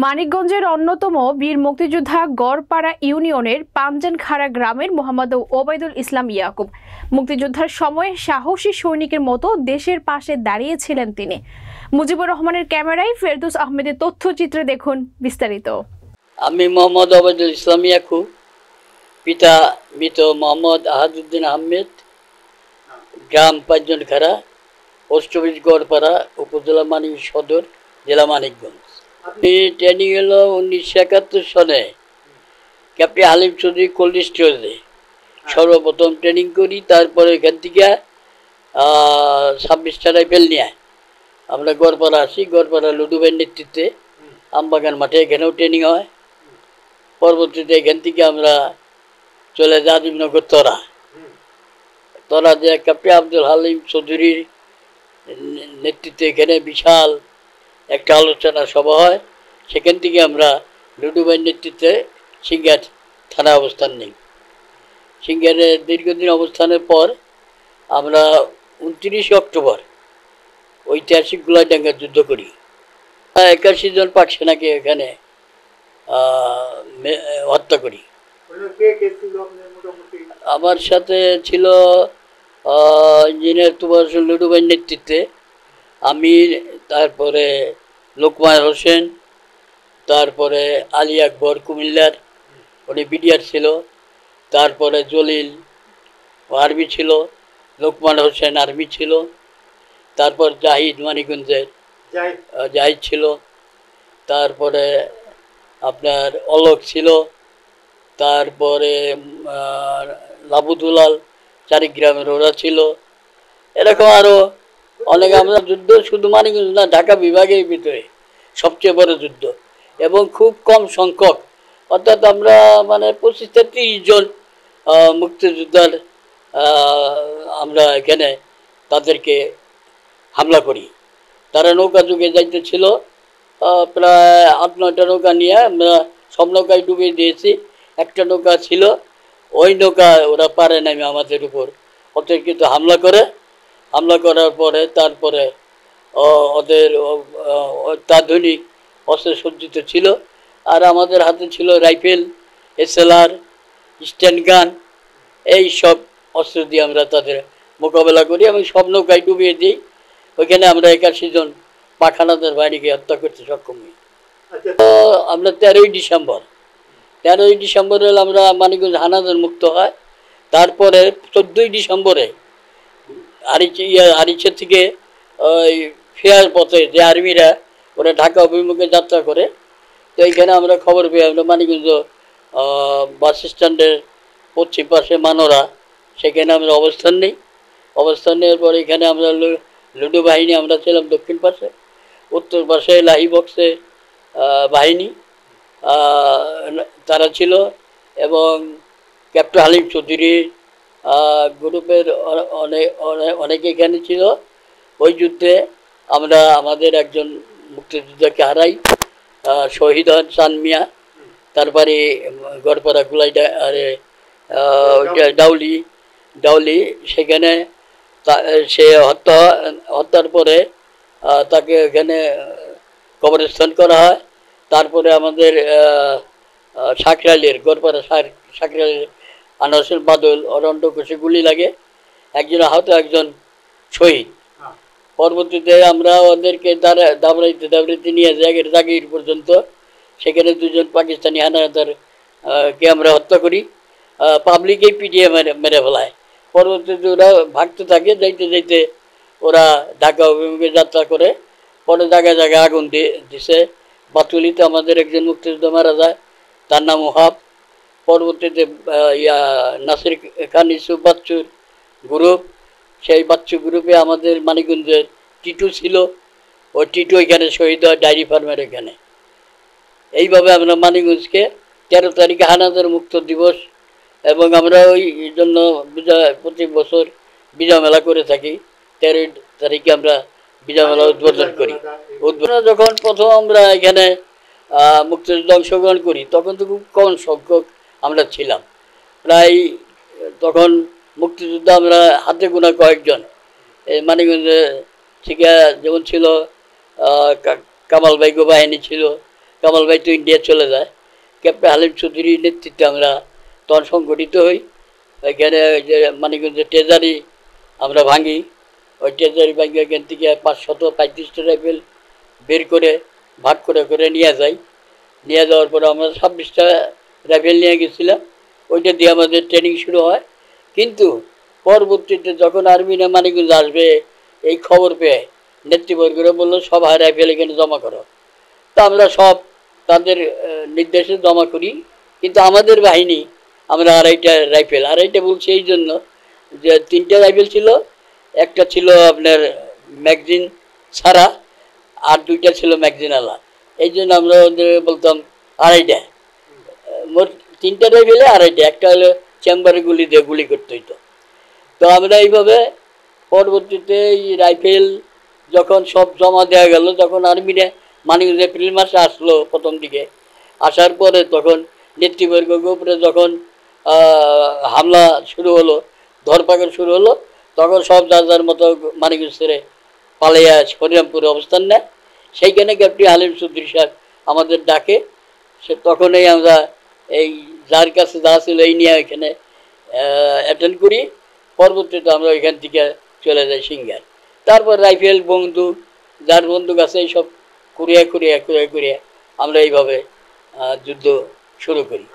মানিকগঞ্জের অন্যতম বীর মুক্তিযোদ্ধা গড়পাড়া ইউনিয়নের পাঞ্জানখাড়া গ্রামের মোহাম্মদ ওবায়দুল ইসলাম ইয়াকুব মুক্তিযোদ্ধার সময়ে সাহসী সৈনিকের মতো দেশের পাশে দাঁড়িয়েছিলেন তিনি। মুজিবুর রহমানের ক্যামেরায় ফেরদৌস আহমেদের তথ্যচিত্রে দেখুন বিস্তারিত। আমি মোহাম্মদ ওবায়দুল ইসলাম ইয়াকুব, পিতা মৃত মোহাম্মদ আহাদুদ্দিন আহমেদ, গ্রাম পাঞ্জানখাড়া, পোস্ট অফিস গড়পাড়া, উপজেলা মানিকগঞ্জ সদর, জেলা মানিকগঞ্জ। আমি ট্রেনিং হলো 1971 সনে ক্যাপ্টেন হালিম চৌধুরী কোল্ড স্টোরেজে সর্বপ্রথম ট্রেনিং করি। তারপরে এখান থেকে 26টা রাইফেল নিয়ে আমরা গড়পাড়া আসি। গড়পাড়া লুডুবের নেতৃত্বে আমবাগান মাঠে এখানেও ট্রেনিং হয়। পরবর্তীতে এখান থেকে আমরা চলে যাই আজিমনগর তরা যে ক্যাপ্টেন আব্দুল হালিম চৌধুরীর নেতৃত্বে এখানে বিশাল একটা আলোচনা সভা হয়। সেখান থেকে আমরা লুডুবাইয়ের নেতৃত্বে সিঙ্গার থানা অবস্থান নিই। সিঙ্গারে দীর্ঘদিন অবস্থানের পর আমরা 29 অক্টোবর ঐতিহাসিক গোলাইডাঙ্গা যুদ্ধ করি। 81 জন পাক সেনাকে এখানে হত্যা করি। আমার সাথে ছিল ইঞ্জিনিয়ার তুবাস লুডুবাইয়ের নেতৃত্বে আমি, তারপরে লোকমান হোসেন, তারপরে আলী আকবর কুমিল্লার, উনি বিডিআর ছিল, তারপরে জলিল আর্মি ছিল, লোকমান হোসেন আর্মি ছিল, তারপর জাহিদ মানিকগঞ্জের জাহিদ ছিল, তারপরে আপনার অলোক ছিল, তারপরে লাবুদুলাল চারিগ্রামের ওরা ছিল। এরকম আরও অনেক। আমরা যুদ্ধ শুধু মানিকগঞ্জ না, ঢাকা বিভাগের ভিতরে সবচেয়ে বড় যুদ্ধ এবং খুব কম সংখ্যক, অর্থাৎ আমরা মানে 25-30 জন মুক্তিযোদ্ধার আমরা এখানে তাদেরকে হামলা করি। তারা নৌকা যুগে যাইতে ছিল, প্রায় 8-9টা নৌকা নিয়ে আমরা সব নৌকায় ডুবিয়ে দিয়েছি। একটা নৌকা ছিল, ওই নৌকা ওরা পারে নামে আমাদের উপর অতর্কিত হামলা করার পরে তারপরে ওদের অত্যাধুনিক অস্ত্র সজ্জিত ছিল। আর আমাদের হাতে ছিল রাইফেল, এসএলআর, স্ট্যান্ড গান, এই সব অস্ত্র দিয়ে আমরা তাদের মোকাবেলা করি এবং সব নৌকায় ডুবিয়ে দিই। ওইখানে আমরা 81 জন পাখানাদের বাহিনীকে হত্যা করতে সক্ষম হই। আমরা 13ই ডিসেম্বর হলে আমরা মানিকগঞ্জ হানাদার মুক্ত হয়। তারপরে 14ই ডিসেম্বরে আরিচা থেকে ওই ফেয়ার পথে যে আর্মিরা ওরা ঢাকা অভিমুখে যাত্রা করে, তো এইখানে আমরা খবর পেয়ে আমরা মানিকগঞ্জ বাস স্ট্যান্ডের পশ্চিম পাশে মানোরা, সেখানে আমরা অবস্থান নিই। অবস্থান নেওয়ার পরে এখানে আমরা লুডু বাহিনী আমরা ছিলাম দক্ষিণ পাশে, উত্তর পাশে লাহি বক্সে বাহিনী তারা ছিল এবং ক্যাপ্টেন হালিম চৌধুরী গ্রুপের অনেকে এখানে ছিল। ওই যুদ্ধে আমরা আমাদের একজন মুক্তিযোদ্ধাকে হারাই, শহীদ হন চান মিয়া। তারপরে গড়পাড়া গুলাইডা আরে ডাউলি সেখানে সে হত্যার পরে তাকে এখানে কবরস্থান করা হয়। তারপরে আমাদের সাকরাইলের গড়পাড়া সাকরাইলের আনারসুল বাদল অরণ্য কোষে গুলি লাগে, একজন আহত, একজন শহীদ। পরবর্তীতে আমরা ওদেরকে দাবড়াইতে নিয়ে জাগির পর্যন্ত, সেখানে 2 জন পাকিস্তানি হানাদার কে আমরা হত্যা করি। পাবলিকেই পিটিয়ে মেরে ফেলায়। পরবর্তীতে ওরা ভাগতে থাকে, যাইতে ওরা ঢাকা অভিমুখে যাত্রা করে। পরে জায়গায় আগুন দিছে। বাতুলিতে আমাদের একজন মুক্তিযোদ্ধা মারা যায়, তার নাম ওহাব। পরবর্তীতে নাসির খান ইউসুফ বাচ্চুর গ্রুপ, সেই বাচ্চু গ্রুপে আমাদের মানিকগঞ্জের টিটু ছিল, ওই টিটু এখানে শহীদ হয় ডায়েরি ফার্মের এখানে। এইভাবে আমরা মানিকগঞ্জকে 13 তারিখে হানাদার মুক্ত দিবস এবং আমরা ওই জন্য প্রতি বছর বিজয় মেলা করে থাকি। 13 তারিখে আমরা বিজয় মেলা উদ্বোধন করি। যখন প্রথম আমরা এখানে মুক্তিযুদ্ধে অংশগ্রহণ করি তখন তো খুব কম সংখ্যক আমরা ছিলাম। প্রায় তখন মুক্তিযুদ্ধ আমরা হাতে গোনা কয়েকজন। এই মানিকগঞ্জে থেকে যেমন ছিল কামাল বাইগো বাহিনী ছিল, কামাল ভাই তো ইন্ডিয়া চলে যায়। ক্যাপ্টেন হালিম চৌধুরীর নেতৃত্বে আমরা তখন সংগঠিত হই। এখানে যে মানিকগঞ্জের ট্রেজারি আমরা ভাঙি। ওই ট্রেজারি ভাঙি এখান থেকে 535টা রাইফেল বের করে ভাগ করে করে নিয়ে যাই। নিয়ে যাওয়ার পরে আমরা 26টা রাইফেল নিয়ে গেছিলাম। ওইটা দিয়ে আমাদের ট্রেনিং শুরু হয়। কিন্তু পরবর্তীতে যখন আর্মিরা মানিকগঞ্জ আসবে এই খবর পেয়ে নেতৃবর্গরা বললো সব রাইফেল এখানে জমা করো। তো আমরা সব তাদের নির্দেশে জমা করি। কিন্তু আমাদের বাহিনী আমরা আড়াইটা বলছি এই জন্য যে 3টা রাইফেল ছিল, একটা ছিল আপনার ম্যাগজিন ছাড়া, আর 2টা ছিল ম্যাগজিন আলা। এই জন্য আমরা ওদের বলতাম আড়াইটা। মোট 3টা রাইফেলে আড়াইটা, একটা হলো চেম্বারে গুলি দিয়ে গুলি করতে হইতো। তো আমরা এইভাবে পরবর্তীতে এই রাইফেল যখন সব জমা দেওয়া গেল, তখন আর্মিরা মানিকগঞ্জ এপ্রিল মাসে আসলো প্রথম দিকে। আসার পরে তখন নেতৃবর্গের উপরে যখন হামলা শুরু হলো, ধরপাকড় শুরু হলো, তখন সব যার যার মতো মানিকগঞ্জ ছেড়ে পালিয়ে হরিরামপুরে অবস্থান নেয়। সেইখানে ক্যাপ্টেন হালিম চৌধুরী সাহেব আমাদের ডাকে। সে তখনই আমরা এই যার কাছে যা ছিল এই নিয়ে এখানে অ্যাটেন্ড করি। পরবর্তীতে আমরা এখান থেকে চলে যাই সিঙ্গার। তারপর রাইফেল, বন্দুক, যার বন্দুক আছে এইসব কুড়িয়ে কুড়িয়ে আমরা এইভাবে যুদ্ধ শুরু করি।